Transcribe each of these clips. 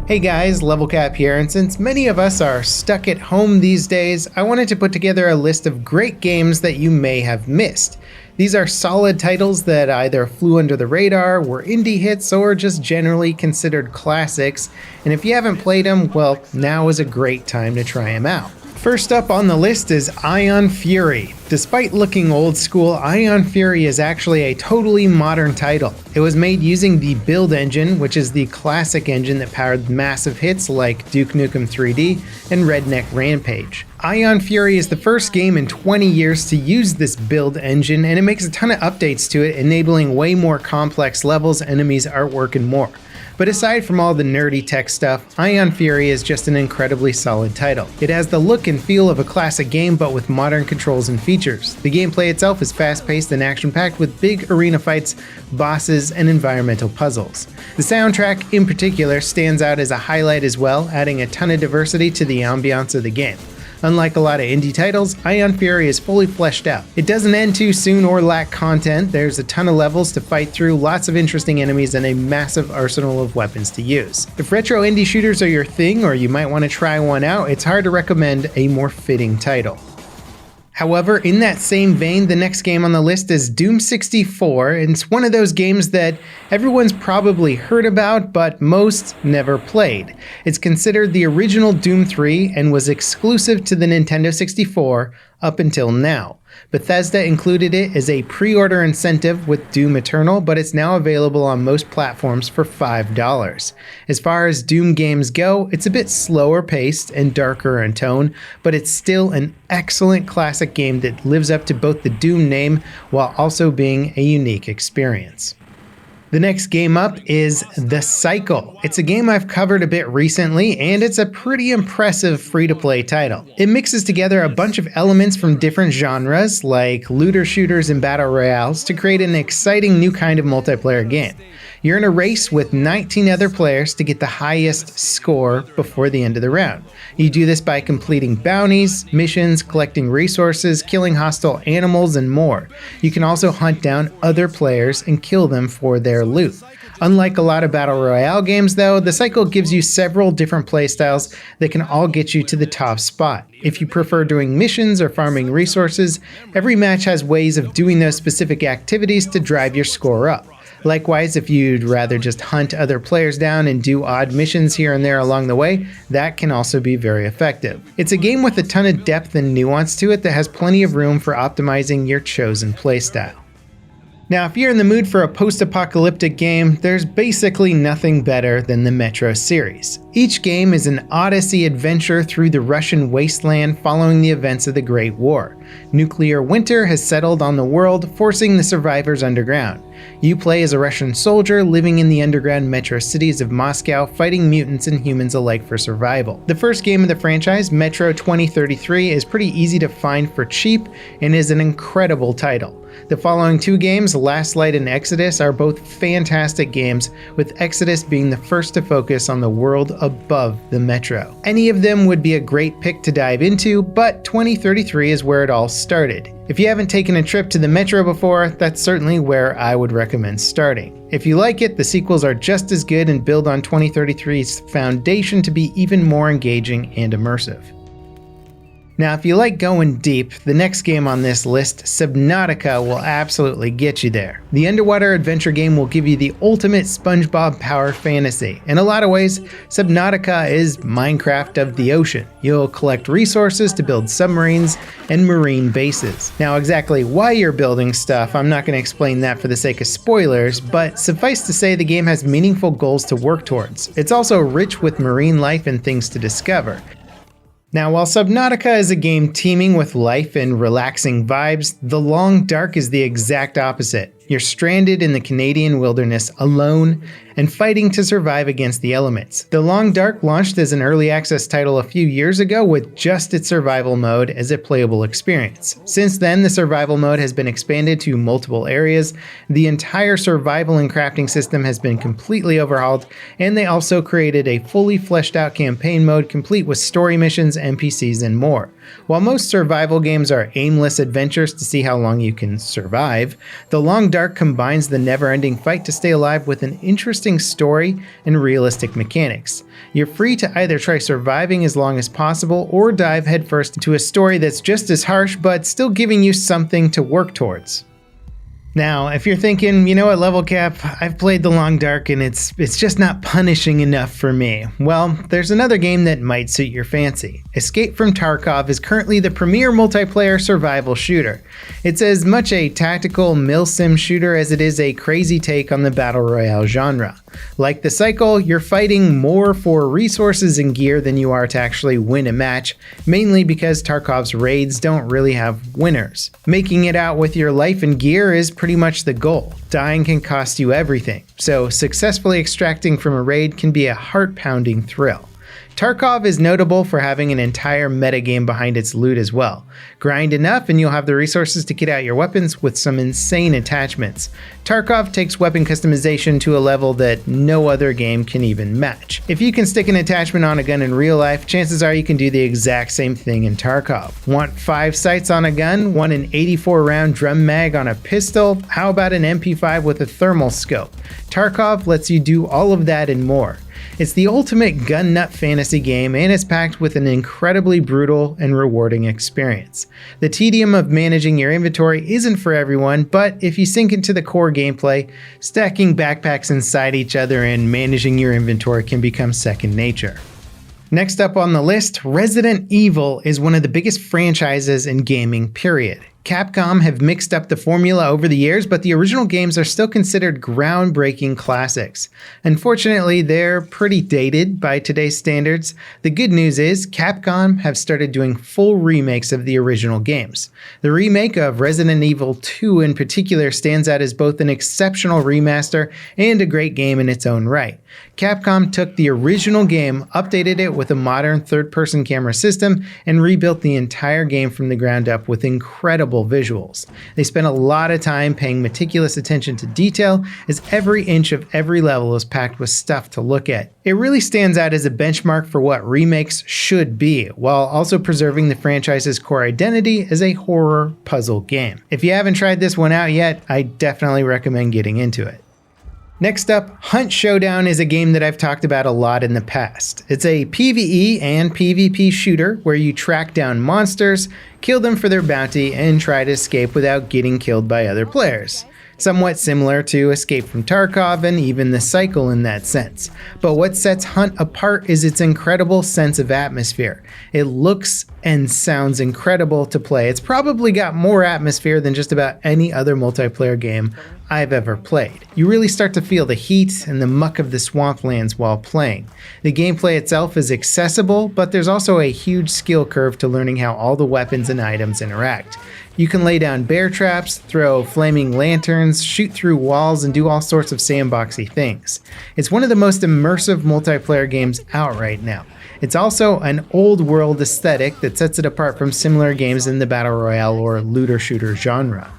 Hey guys, LevelCap here, and since many of us are stuck at home these days, I wanted to put together a list of great games that you may have missed. These are solid titles that either flew under the radar, were indie hits, or just generally considered classics, and if you haven't played them, well, now is a great time to try them out. First up on the list is Ion Fury. Despite looking old school, Ion Fury is actually a totally modern title. It was made using the Build engine, which is the classic engine that powered massive hits like Duke Nukem 3D and Redneck Rampage. Ion Fury is the first game in 20 years to use this Build engine, and it makes a ton of updates to it, enabling way more complex levels, enemies, artwork, and more. But aside from all the nerdy tech stuff, Ion Fury is just an incredibly solid title. It has the look and feel of a classic game, but with modern controls and features. The gameplay itself is fast-paced and action-packed with big arena fights, bosses, and environmental puzzles. The soundtrack in particular stands out as a highlight as well, adding a ton of diversity to the ambiance of the game. Unlike a lot of indie titles, Ion Fury is fully fleshed out. It doesn't end too soon or lack content. There's a ton of levels to fight through, lots of interesting enemies, and a massive arsenal of weapons to use. If retro indie shooters are your thing, or you might want to try one out, it's hard to recommend a more fitting title. However, in that same vein, the next game on the list is Doom 64, and it's one of those games that everyone's probably heard about, but most never played. It's considered the original Doom 3 and was exclusive to the Nintendo 64 up until now. Bethesda included it as a pre-order incentive with Doom Eternal, but it's now available on most platforms for $5. As far as Doom games go, it's a bit slower paced and darker in tone, but it's still an excellent classic game that lives up to both the Doom name while also being a unique experience. The next game up is The Cycle. It's a game I've covered a bit recently, and it's a pretty impressive free-to-play title. It mixes together a bunch of elements from different genres, like looter shooters and battle royales, to create an exciting new kind of multiplayer game. You're in a race with 19 other players to get the highest score before the end of the round. You do this by completing bounties, missions, collecting resources, killing hostile animals, and more. You can also hunt down other players and kill them for their loot. Unlike a lot of battle royale games though, The Cycle gives you several different playstyles that can all get you to the top spot. If you prefer doing missions or farming resources, every match has ways of doing those specific activities to drive your score up. Likewise, if you'd rather just hunt other players down and do odd missions here and there along the way, that can also be very effective. It's a game with a ton of depth and nuance to it that has plenty of room for optimizing your chosen playstyle. Now, if you're in the mood for a post-apocalyptic game, there's basically nothing better than the Metro series. Each game is an odyssey adventure through the Russian wasteland following the events of the Great War. Nuclear winter has settled on the world, forcing the survivors underground. You play as a Russian soldier living in the underground metro cities of Moscow, fighting mutants and humans alike for survival. The first game of the franchise, Metro 2033, is pretty easy to find for cheap and is an incredible title. The following two games, Last Light and Exodus, are both fantastic games, with Exodus being the first to focus on the world above the Metro. Any of them would be a great pick to dive into, but 2033 is where it all started. If you haven't taken a trip to the Metro before, that's certainly where I would recommend starting. If you like it, the sequels are just as good and build on 2033's foundation to be even more engaging and immersive. Now, if you like going deep, the next game on this list, Subnautica, will absolutely get you there. The underwater adventure game will give you the ultimate SpongeBob power fantasy. In a lot of ways, Subnautica is Minecraft of the ocean. You'll collect resources to build submarines and marine bases. Now, exactly why you're building stuff, I'm not going to explain that for the sake of spoilers, but suffice to say the game has meaningful goals to work towards. It's also rich with marine life and things to discover. Now, while Subnautica is a game teeming with life and relaxing vibes, The Long Dark is the exact opposite. You're stranded in the Canadian wilderness alone and fighting to survive against the elements. The Long Dark launched as an early access title a few years ago with just its survival mode as a playable experience. Since then, the survival mode has been expanded to multiple areas, the entire survival and crafting system has been completely overhauled, and they also created a fully fleshed out campaign mode complete with story missions, NPCs, and more. While most survival games are aimless adventures to see how long you can survive, The Long Dark combines the never-ending fight to stay alive with an interesting story and realistic mechanics. You're free to either try surviving as long as possible or dive headfirst into a story that's just as harsh but still giving you something to work towards. Now, if you're thinking, you know what, LevelCap, I've played The Long Dark and it's just not punishing enough for me. Well, there's another game that might suit your fancy. Escape from Tarkov is currently the premier multiplayer survival shooter. It's as much a tactical milsim shooter as it is a crazy take on the battle royale genre. Like the cycle, you're fighting more for resources and gear than you are to actually win a match, mainly because Tarkov's raids don't really have winners. Making it out with your life and gear is pretty much the goal. Dying can cost you everything, so successfully extracting from a raid can be a heart-pounding thrill. Tarkov is notable for having an entire metagame behind its loot as well. Grind enough and you'll have the resources to kit out your weapons with some insane attachments. Tarkov takes weapon customization to a level that no other game can even match. If you can stick an attachment on a gun in real life, chances are you can do the exact same thing in Tarkov. Want 5 sights on a gun? Want an 84 round drum mag on a pistol? How about an MP5 with a thermal scope? Tarkov lets you do all of that and more. It's the ultimate gun nut fantasy game and it's packed with an incredibly brutal and rewarding experience. The tedium of managing your inventory isn't for everyone, but if you sink into the core gameplay, stacking backpacks inside each other and managing your inventory can become second nature. Next up on the list, Resident Evil is one of the biggest franchises in gaming, period. Capcom have mixed up the formula over the years, but the original games are still considered groundbreaking classics. Unfortunately, they're pretty dated by today's standards. The good news is Capcom have started doing full remakes of the original games. The remake of Resident Evil 2 in particular stands out as both an exceptional remaster and a great game in its own right. Capcom took the original game, updated it with a modern third-person camera system, and rebuilt the entire game from the ground up with incredible visuals. They spent a lot of time paying meticulous attention to detail, as every inch of every level is packed with stuff to look at. It really stands out as a benchmark for what remakes should be, while also preserving the franchise's core identity as a horror puzzle game. If you haven't tried this one out yet, I definitely recommend getting into it. Next up, Hunt Showdown is a game that I've talked about a lot in the past. It's a PvE and PvP shooter where you track down monsters, kill them for their bounty, and try to escape without getting killed by other players. Somewhat similar to Escape from Tarkov and even the cycle in that sense. But what sets Hunt apart is its incredible sense of atmosphere. It looks and sounds incredible to play. It's probably got more atmosphere than just about any other multiplayer game I've ever played. You really start to feel the heat and the muck of the swamplands while playing. The gameplay itself is accessible, but there's also a huge skill curve to learning how all the weapons and items interact. You can lay down bear traps, throw flaming lanterns, shoot through walls, and do all sorts of sandboxy things. It's one of the most immersive multiplayer games out right now. It's also an old world aesthetic that sets it apart from similar games in the battle royale or looter shooter genre.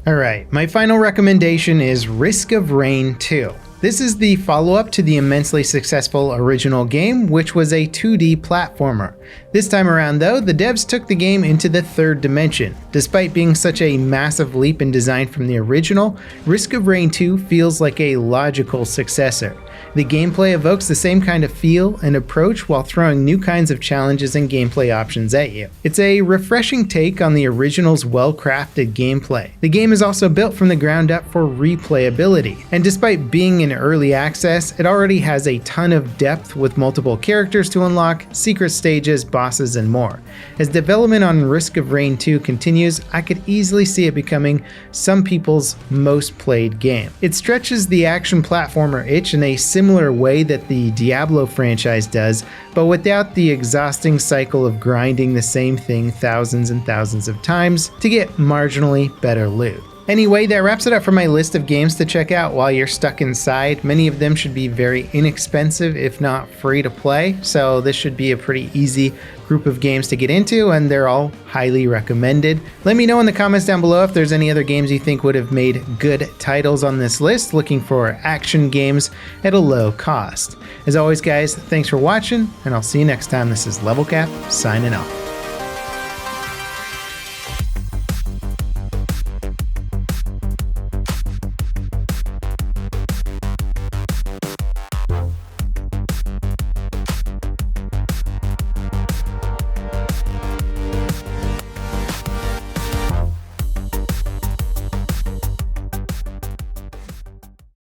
Alright, my final recommendation is Risk of Rain 2. This is the follow-up to the immensely successful original game, which was a 2D platformer. This time around though, the devs took the game into the third dimension. Despite being such a massive leap in design from the original, Risk of Rain 2 feels like a logical successor. The gameplay evokes the same kind of feel and approach while throwing new kinds of challenges and gameplay options at you. It's a refreshing take on the original's well-crafted gameplay. The game is also built from the ground up for replayability, and despite being in early access, it already has a ton of depth with multiple characters to unlock, secret stages, bosses, and more. As development on Risk of Rain 2 continues, I could easily see it becoming some people's most played game. It stretches the action platformer itch in a similar way that the Diablo franchise does, but without the exhausting cycle of grinding the same thing thousands and thousands of times to get marginally better loot. Anyway, that wraps it up for my list of games to check out while you're stuck inside. Many of them should be very inexpensive, if not free to play, so this should be a pretty easy group of games to get into, and they're all highly recommended. Let me know in the comments down below if there's any other games you think would have made good titles on this list, looking for action games at a low cost. As always guys, thanks for watching, and I'll see you next time. This is LevelCap, signing off.